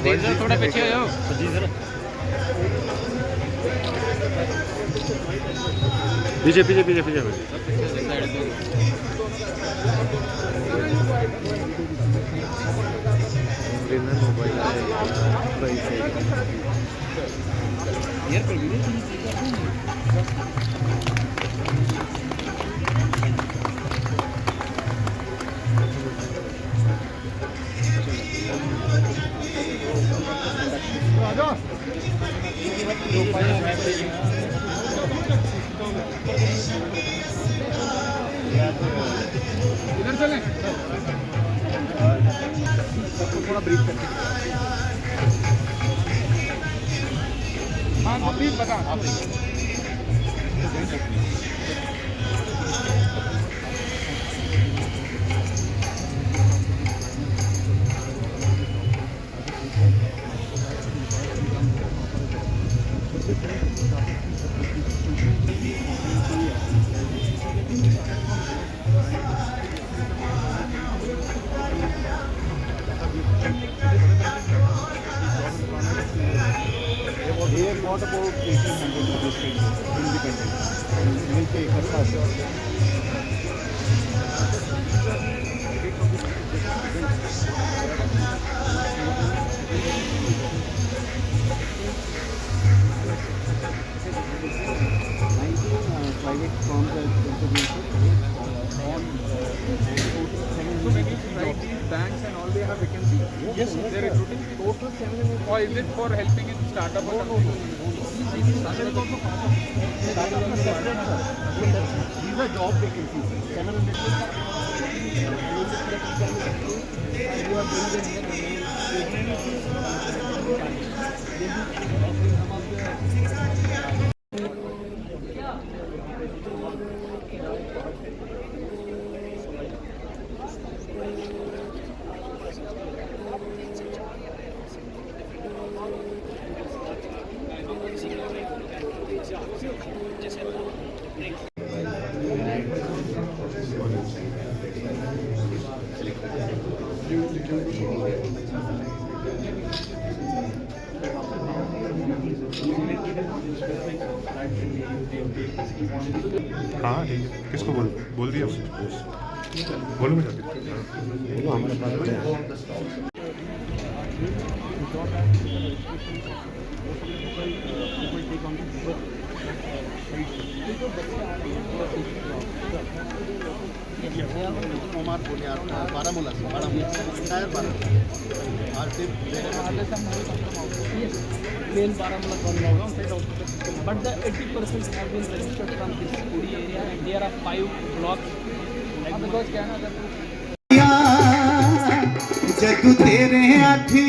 थोड़ा पीछे हो जाओ जी जरा पीछे पीछे पीछे पीछे मोबाइल इधर चलें सबको थोड़ा ब्रीफ करके हाँ तो ब्रीफ बता What about 1800 rupees independent? Will pay private firms are contributed on so when you write these banks and all they have vacancy yes they're recruiting total 700 or is it for helping in startup or something? These are job vacancies. 700 हाँ ठीक है किसको बोल दिया बोलो मुझे बोलो हमारे पास Omar Boliar, Baramulla, entire Baramulla. Main Baramulla but the 80% have been registered from this Puri area and there are 5 blocks. Because जदू तेरे आठी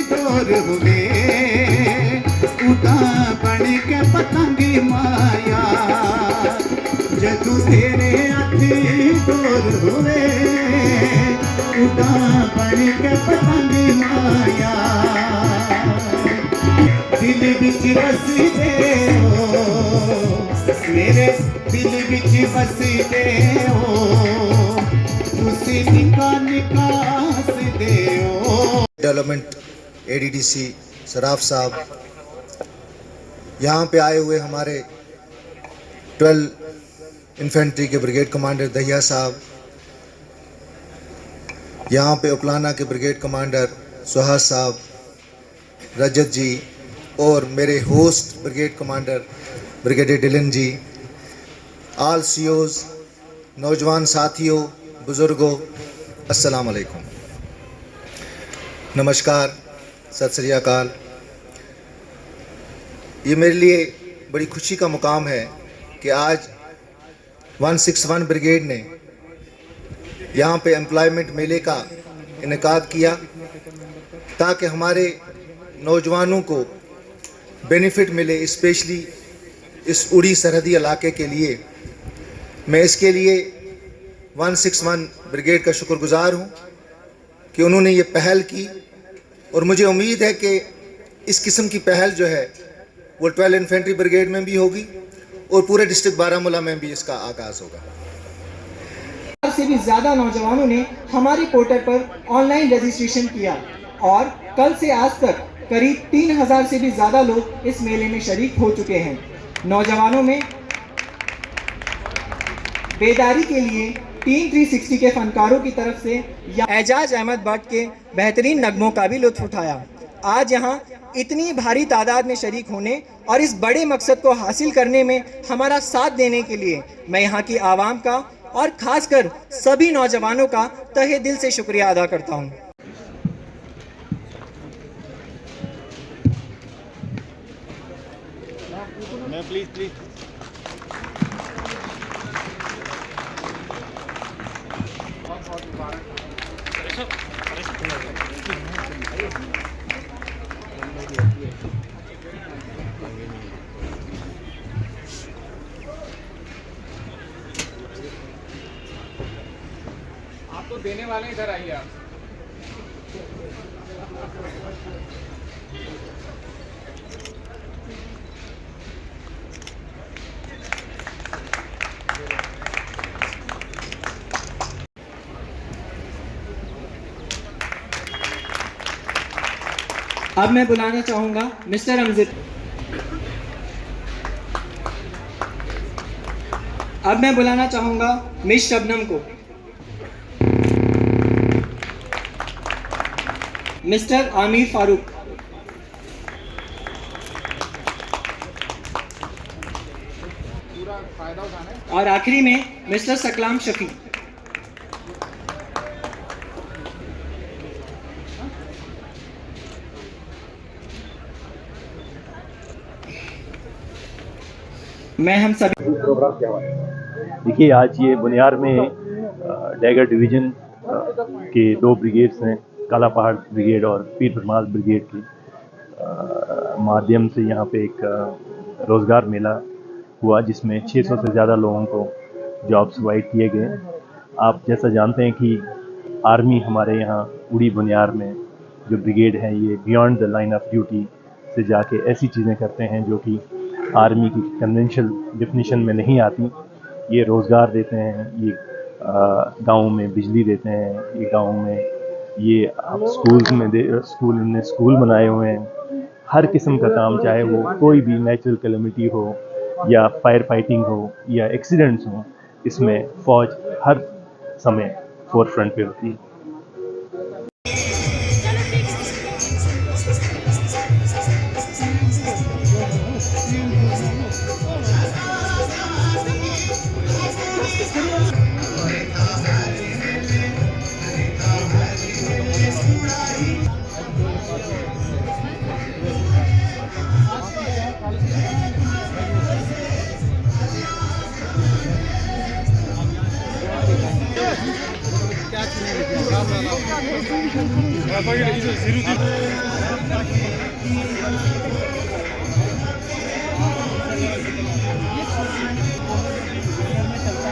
डोर हुए उड़ा बन के पतंगी माया जदू तेरे आठी डोर हुए उड़ा बन के पतंगी माया दिल बिच बसदे हो मेरे दिल बिच बसदे हो डेवलपमेंट एडीडीसी सराफ साहब, यहाँ पे आए हुए हमारे 12 इन्फेंट्री के ब्रिगेड कमांडर दहिया साहब, यहाँ पे उपलाना के ब्रिगेड कमांडर सुहास साहब, रजत जी और मेरे host brigade commander brigadier Dhillon ji, all COs, नौजवान साथियों, बुज़ुर्गों, अस्सलाम वालेकुम, नमस्कार, सत श्री अकाल। ये मेरे लिए बड़ी खुशी का मुकाम है कि आज 161 ब्रिगेड ने यहाँ पे एम्प्लॉयमेंट मेले का इनेकाद किया ताकि हमारे नौजवानों को बेनिफिट मिले, स्पेशली इस उड़ी सरहदी इलाके के लिए। मैं इसके लिए 161 ब्रिगेड का शुक्रगुजार हूँ कि उन्होंने ये पहल की और मुझे उम्मीद है कि इस किस्म की पहल जो है वो 12 इन्फेंट्री ब्रिगेड में भी होगी और पूरे डिस्ट्रिक्ट बारामूला में भी इसका आगाज़ होगा। से भी ज़्यादा नौजवानों ने हमारे पोर्टल पर ऑनलाइन रजिस्ट्रेशन किया और कल से आज तक करीब 3000 से भी ज़्यादा लोग इस मेले में शरीक हो चुके हैं। नौजवानों में बेदारी के लिए टीम 360 के फनकारों की तरफ से एजाज अहमद भट्ट के बेहतरीन नगमों का भी लुत्फ उठाया। आज यहाँ इतनी भारी तादाद में शरीक होने और इस बड़े मकसद को हासिल करने में हमारा साथ देने के लिए मैं यहाँ की आवाम का और खासकर सभी नौजवानों का तहे दिल से शुक्रिया अदा करता हूँ। प्लीज आपको देने वाले इधर आइए आप। अब मैं बुलाना चाहूँगा मिस्टर अमजिद। अब मैं बुलाना चाहूँगा मिस शबनम को। मिस्टर आमिर फारूक। पूरा फायदा उठाना है। और आखिरी में मिस्टर सकलाम शफी। मैं हम सभी देखिए, आज ये बुनियार में डैगर डिवीज़न के 2 ब्रिगेड्स हैं, काला पहाड़ ब्रिगेड और पीर परमाल ब्रिगेड के माध्यम से यहाँ पे एक रोज़गार मेला हुआ जिसमें 600 से ज़्यादा लोगों को जॉब्स प्रोवाइड किए गए। आप जैसा जानते हैं कि आर्मी हमारे यहाँ उड़ी बुनियार में जो ब्रिगेड है ये beyond the line of duty से जाके ऐसी चीज़ें करते हैं जो कि आर्मी की कन्वेंशनल डिफिनीशन में नहीं आती। ये रोज़गार देते हैं, ये गाँव में बिजली देते हैं, ये गाँव में ये आप स्कूल्स में स्कूल बनाए हुए हैं। हर किस्म का काम, चाहे वो कोई भी नेचुरल कैलेमिटी हो या फायर फाइटिंग हो या एक्सीडेंट्स हो, इसमें फ़ौज हर समय फोर फ्रंट पे होती है।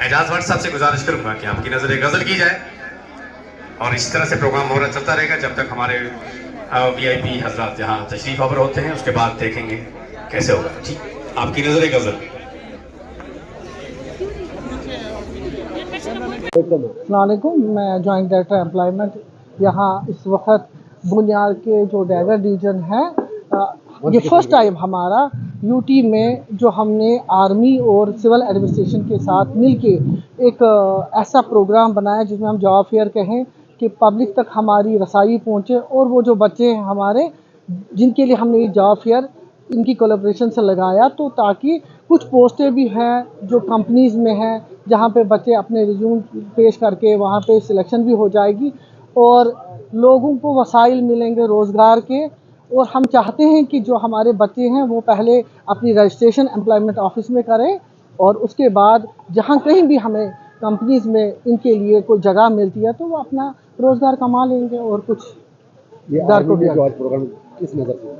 एजाज भट्ट साहब से गुजारिश करूंगा कि आपकी नजर गजल की जाए और इस तरह से प्रोग्राम हो रहा चलता रहेगा जब तक हमारे वीआईपी हजरात यहाँ तशरीफ आवर होते हैं। उसके बाद देखेंगे कैसे होगा। ठीक, आपकी नजर गजल। अस्सलामुअलैकुम, मैं जॉइंट डायरेक्टर एम्प्लॉयमेंट यहाँ इस वक्त बुनियार के जो डैगर डिवीज़न है, ये फर्स्ट टाइम हमारा यूटी में जो हमने आर्मी और सिविल एडमिनिस्ट्रेशन के साथ मिलके एक ऐसा प्रोग्राम बनाया जिसमें हम जॉब फेयर कहें कि पब्लिक तक हमारी रसाई पहुँचे और वो जो बच्चे हैं हमारे जिनके लिए हमने ये जॉब फेयर इनकी कोलैबोरेशन से लगाया, तो ताकि कुछ पोस्टें भी हैं जो कंपनीज़ में हैं जहाँ पे बच्चे अपने रिज्यूम पेश करके वहाँ पे सिलेक्शन भी हो जाएगी और लोगों को वसाइल मिलेंगे रोज़गार के। और हम चाहते हैं कि जो हमारे बच्चे हैं वो पहले अपनी रजिस्ट्रेशन एम्प्लॉयमेंट ऑफिस में करें और उसके बाद जहाँ कहीं भी हमें कंपनीज़ में इनके लिए कोई जगह मिलती है तो वो अपना रोज़गार कमा लेंगे और कुछ घर को भी। किस नज़र से?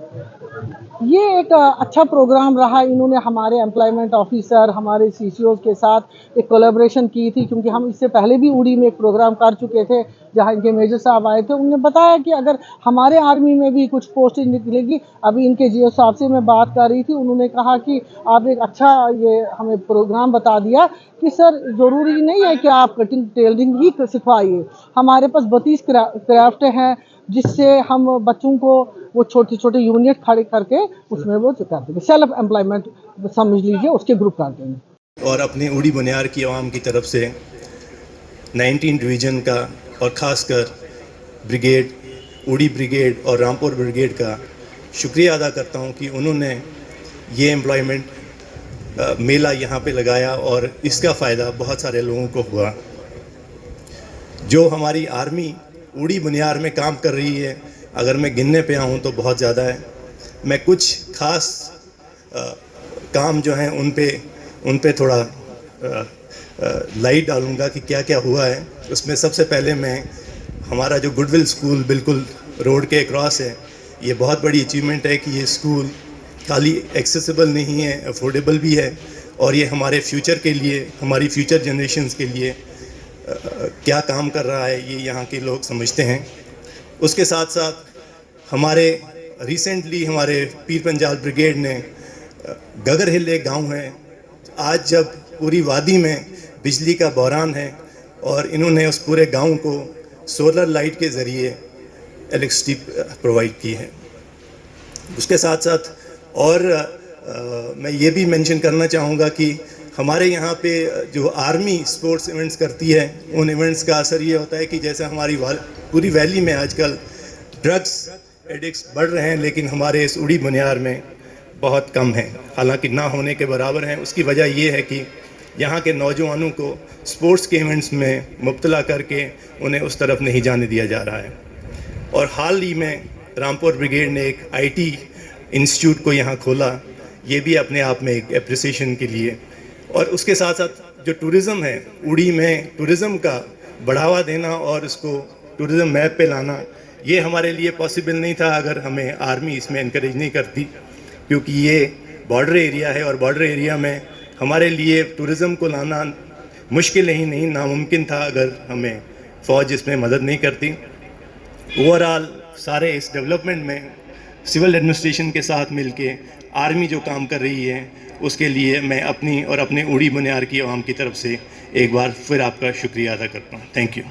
ये एक अच्छा प्रोग्राम रहा। इन्होंने हमारे एम्प्लॉयमेंट ऑफिसर, हमारे CCOs के साथ एक कोलैबोरेशन की थी, क्योंकि हम इससे पहले भी उड़ी में एक प्रोग्राम कर चुके थे जहां इनके मेजर साहब आए थे। उन्होंने बताया कि अगर हमारे आर्मी में भी कुछ पोस्टें निकलेगी। अभी इनके GO साहब से मैं बात कर रही थी, उन्होंने कहा कि आप एक अच्छा ये हमें प्रोग्राम बता दिया कि सर ज़रूरी नहीं है कि आप कटिंग टेलरिंग ही सिखवाइए, हमारे पास 32 क्राफ्ट हैं जिससे हम बच्चों को वो छोटे छोटे यूनिट खड़े करके उसमें वो कर देंगे, सेल्फ एम्प्लॉयमेंट समझ लीजिए, उसके ग्रुप कर देंगे। और अपने उड़ी बुनियार की आवाम की तरफ से 19 डिवीज़न का और ख़ासकर ब्रिगेड, उड़ी ब्रिगेड और रामपुर ब्रिगेड का शुक्रिया अदा करता हूं कि उन्होंने ये एम्प्लॉयमेंट मेला यहाँ पे लगाया और इसका फ़ायदा बहुत सारे लोगों को हुआ। जो हमारी आर्मी उड़ी बुनियार में काम कर रही है, अगर मैं गिनने पे आऊँ तो बहुत ज़्यादा है। मैं कुछ ख़ास काम जो हैं उन पे थोड़ा लाइट डालूँगा कि क्या क्या हुआ है। उसमें सबसे पहले मैं हमारा जो गुडविल स्कूल बिल्कुल रोड के क्रॉस है, ये बहुत बड़ी अचीवमेंट है कि ये स्कूल खाली एक्सेसिबल नहीं है, अफोर्डेबल भी है और ये हमारे फ्यूचर के लिए, हमारी फ्यूचर जनरेशन्स के लिए क्या काम कर रहा है ये यहाँ के लोग समझते हैं। उसके साथ साथ हमारे रिसेंटली हमारे पीर पंजाल ब्रिगेड ने गगर हिल एक गाँव है, आज जब पूरी वादी में बिजली का बहरान है और इन्होंने उस पूरे गांव को सोलर लाइट के ज़रिए इलेक्ट्रिसिटी प्रोवाइड की है। उसके साथ साथ और मैं ये भी मेंशन करना चाहूँगा कि हमारे यहाँ पे जो आर्मी स्पोर्ट्स इवेंट्स करती है, उन इवेंट्स का असर ये होता है कि जैसे हमारी पूरी वैली में आजकल ड्रग्स एडिक्ट्स बढ़ रहे हैं, लेकिन हमारे इस उड़ी बुनियार में बहुत कम है, हालांकि ना होने के बराबर हैं। उसकी वजह ये है कि यहाँ के नौजवानों को स्पोर्ट्स के इवेंट्स में मुब्तला करके उन्हें उस तरफ नहीं जाने दिया जा रहा है। और हाल ही में रामपुर ब्रिगेड ने एक IT इंस्टीट्यूट को यहाँ खोला, ये भी अपने आप में एक एप्रिसिएशन के लिए। और उसके साथ साथ जो टूरिज़्म है, उड़ी में टूरिज़्म का बढ़ावा देना और इसको टूरिज़्म मैप पे लाना, ये हमारे लिए पॉसिबल नहीं था अगर हमें आर्मी इसमें इनकरेज नहीं करती, क्योंकि ये बॉर्डर एरिया है और बॉर्डर एरिया में हमारे लिए टूरिज़्म को लाना मुश्किल ही नहीं, नामुमकिन था अगर हमें फ़ौज इसमें मदद नहीं करती। ओवरऑल सारे इस डेवलपमेंट में सिविल एडमिनिस्ट्रेशन के साथ मिलके आर्मी जो काम कर रही है, उसके लिए मैं अपनी और अपने उड़ी बुनियार की आवाम की तरफ से एक बार फिर आपका शुक्रिया अदा करता हूँ। Thank you.